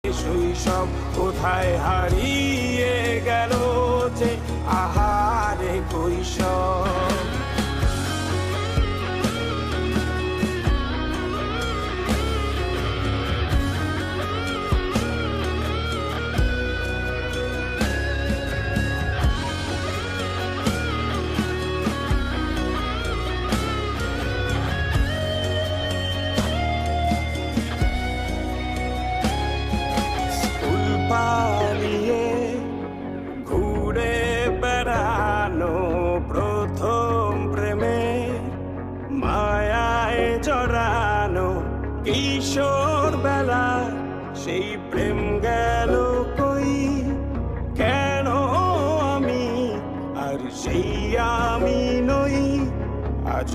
শৈশব কোথায় হারিয়ে গেল যে আহারে কৈশোর। পালিয়ে ঘুরে বেড়ানো প্রথম প্রেমে মায়ায় জড়ানো কিশোর বেলা সেই প্রেম গেল কই, কেন আমি আর সেই আমি নই। আজ